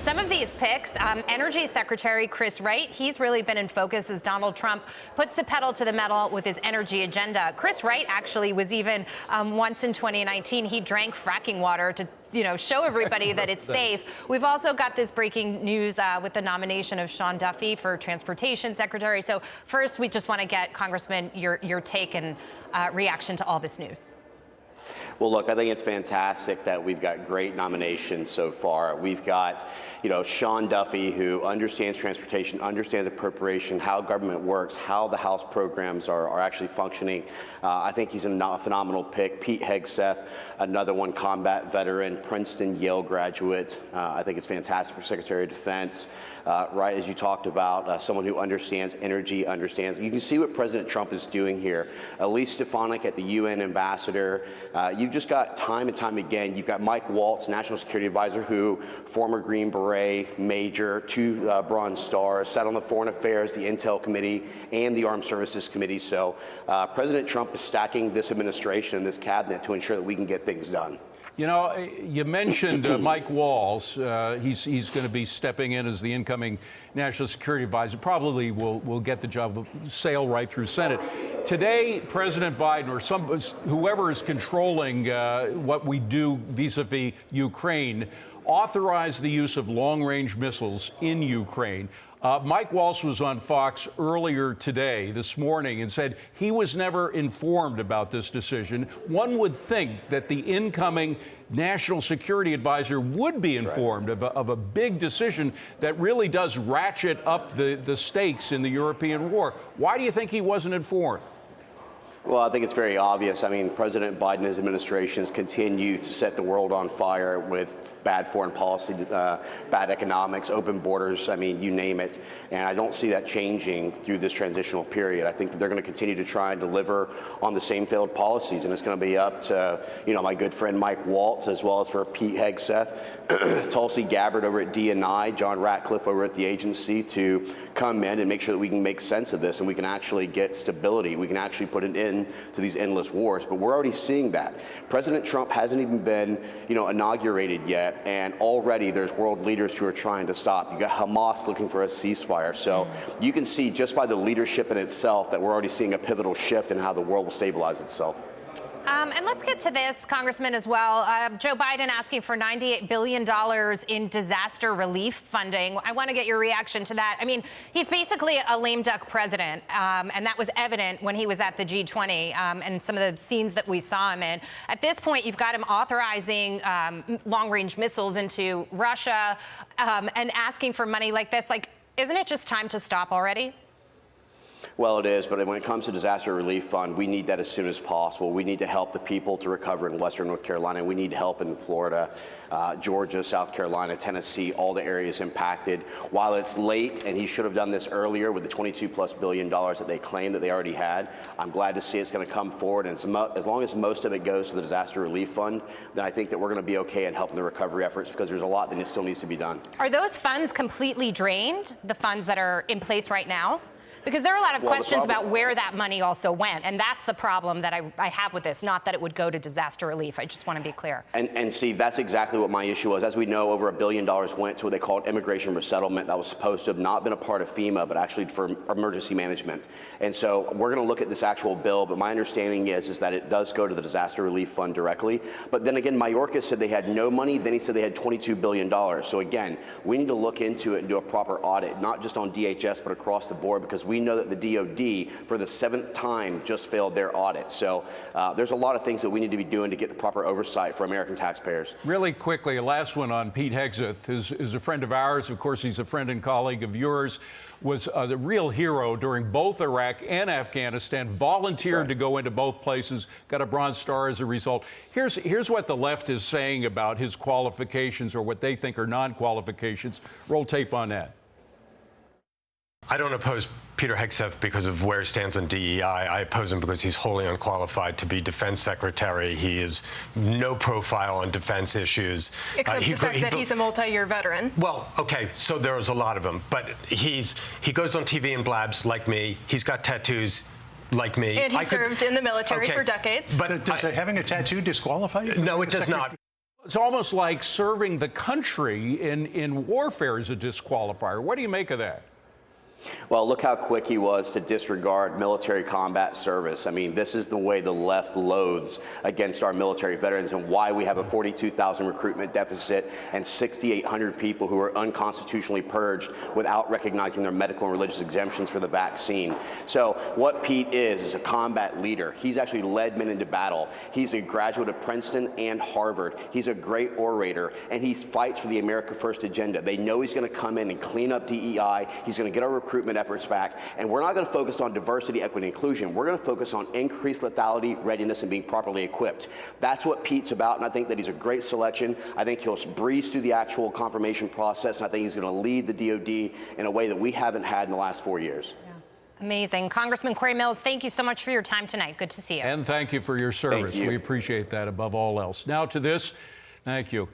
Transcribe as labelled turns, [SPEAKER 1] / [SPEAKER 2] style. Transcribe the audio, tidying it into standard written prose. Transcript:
[SPEAKER 1] Some of these picks, Energy Secretary Chris Wright, he's really been in focus as Donald Trump puts the pedal to the metal with his energy agenda. Chris Wright actually was even once in 2019, he drank fracking water to show everybody that it's safe. We've also got this breaking news with the nomination of Sean Duffy for Transportation Secretary. So first, we just want to get, Congressman, your take and reaction to all this news.
[SPEAKER 2] Well, look, I think it's fantastic that we've got great nominations so far. We've got, Sean Duffy, who understands transportation, understands appropriation, how government works, how the House programs are actually functioning. I think he's a phenomenal pick. Pete Hegseth, another one, combat veteran, Princeton, Yale graduate. I think it's fantastic for Secretary of Defense. Right, as you talked about, someone who understands energy, understands. You can see what President Trump is doing here. Elise Stefanik at the UN ambassador. You've just got time and time again, you've got Mike Waltz, National Security Advisor, who former Green Beret, Major, 2 Bronze Stars, sat on the Foreign Affairs, the Intel Committee, and the Armed Services Committee. So President Trump is stacking this administration and this cabinet to ensure that we can get things done.
[SPEAKER 3] You mentioned Mike Waltz. He's going to be stepping in as the incoming National Security Advisor. Probably will get the job, will sail right through Senate. Today, President Biden or whoever is controlling what we do vis-a-vis Ukraine authorized the use of long-range missiles in Ukraine. Mike Waltz was on Fox earlier today, this morning, and said he was never informed about this decision. One would think that the incoming National Security Advisor would be informed of a big decision that really does ratchet up the stakes in the European war. Why do you think he wasn't informed?
[SPEAKER 2] Well, I think it's very obvious. I mean, President Biden and his administrations continue to set the world on fire with bad foreign policy, bad economics, open borders, I mean, you name it. And I don't see that changing through this transitional period. I think that they're going to continue to try and deliver on the same failed policies. And it's going to be up to, my good friend Mike Waltz, as well as for Pete Hegseth, Tulsi Gabbard over at D&I, John Ratcliffe over at the agency to come in and make sure that we can make sense of this and we can actually get stability. We can actually put an end to these endless wars, but we're already seeing that. President Trump hasn't even been, inaugurated yet, and already there's world leaders who are trying to stop. You got Hamas looking for a ceasefire, so you can see just by the leadership in itself that we're already seeing a pivotal shift in how the world will stabilize itself.
[SPEAKER 1] And let's get to this, Congressman, as well. Joe Biden asking for $98 billion in disaster relief funding. I want to get your reaction to that. I mean, he's basically a lame duck president, and that was evident when he was at the G20 and some of the scenes that we saw him in. At this point, you've got him authorizing long-range missiles into Russia and asking for money like this. Like, isn't it just time to stop already?
[SPEAKER 2] Well, it is, but when it comes to disaster relief fund, we need that as soon as possible. We need to help the people to recover in Western North Carolina. We need help in Florida, Georgia, South Carolina, Tennessee, all the areas impacted. While it's late, and he should have done this earlier with the $22+ billion that they claim that they already had, I'm glad to see it's going to come forward. And as long as most of it goes to the disaster relief fund, then I think that we're going to be okay in helping the recovery efforts because there's a lot that still needs to be done.
[SPEAKER 1] Are those funds completely drained, the funds that are in place right now? Because there are a lot of questions about where that money also went, and that's the problem that I have with this, not that it would go to disaster relief. I just want to be clear.
[SPEAKER 2] And see, that's exactly what my issue was. As we know, over $1 billion went to what they called immigration resettlement that was supposed to have not been a part of FEMA, but actually for emergency management. And so we're going to look at this actual bill, but my understanding is that it does go to the disaster relief fund directly. But then again, Mayorkas said they had no money, then he said they had $22 billion. So again, we need to look into it and do a proper audit, not just on DHS, but across the board, because we know that the DOD, for the 7th time, just failed their audit. So there's a lot of things that we need to be doing to get the proper oversight for American taxpayers.
[SPEAKER 3] Really quickly, a last one on Pete Hegseth, is a friend of ours. Of course, he's a friend and colleague of yours, was the real hero during both Iraq and Afghanistan, volunteered to go into both places, got a Bronze Star as a result. Here's what the left is saying about his qualifications, or what they think are non-qualifications. Roll tape on that.
[SPEAKER 4] I don't oppose Peter Hegseth because of where he stands on DEI. I oppose him because he's wholly unqualified to be defense secretary. He has no profile on defense issues.
[SPEAKER 5] Except the fact that he's a multi-year veteran.
[SPEAKER 4] Well, okay, so there's a lot of them. But he goes on TV and blabs like me. He's got tattoos like me.
[SPEAKER 5] And he served in the military for decades.
[SPEAKER 6] But does having a tattoo disqualify you?
[SPEAKER 4] No, it does not.
[SPEAKER 3] It's almost like serving the country in warfare is a disqualifier. What do you make of that?
[SPEAKER 2] Well, look how quick he was to disregard military combat service. I mean, this is the way the left loathes against our military veterans and why we have a 42,000 recruitment deficit and 6,800 people who are unconstitutionally purged without recognizing their medical and religious exemptions for the vaccine. So what Pete is a combat leader. He's actually led men into battle. He's a graduate of Princeton and Harvard. He's a great orator, and he fights for the America First agenda. They know he's going to come in and clean up DEI. He's going to get our recruitment efforts back. And we're not going to focus on diversity, equity, inclusion. We're going to focus on increased lethality, readiness, and being properly equipped. That's what Pete's about, and I think that he's a great selection. I think he'll breeze through the actual confirmation process, and I think he's going to lead the DOD in a way that we haven't had in the last 4 years.
[SPEAKER 1] Yeah. Amazing. Congressman Cory Mills, thank you so much for your time tonight. Good to see you.
[SPEAKER 3] And thank you for your service.
[SPEAKER 2] Thank you.
[SPEAKER 3] We appreciate that above all else. Now to this. Thank you.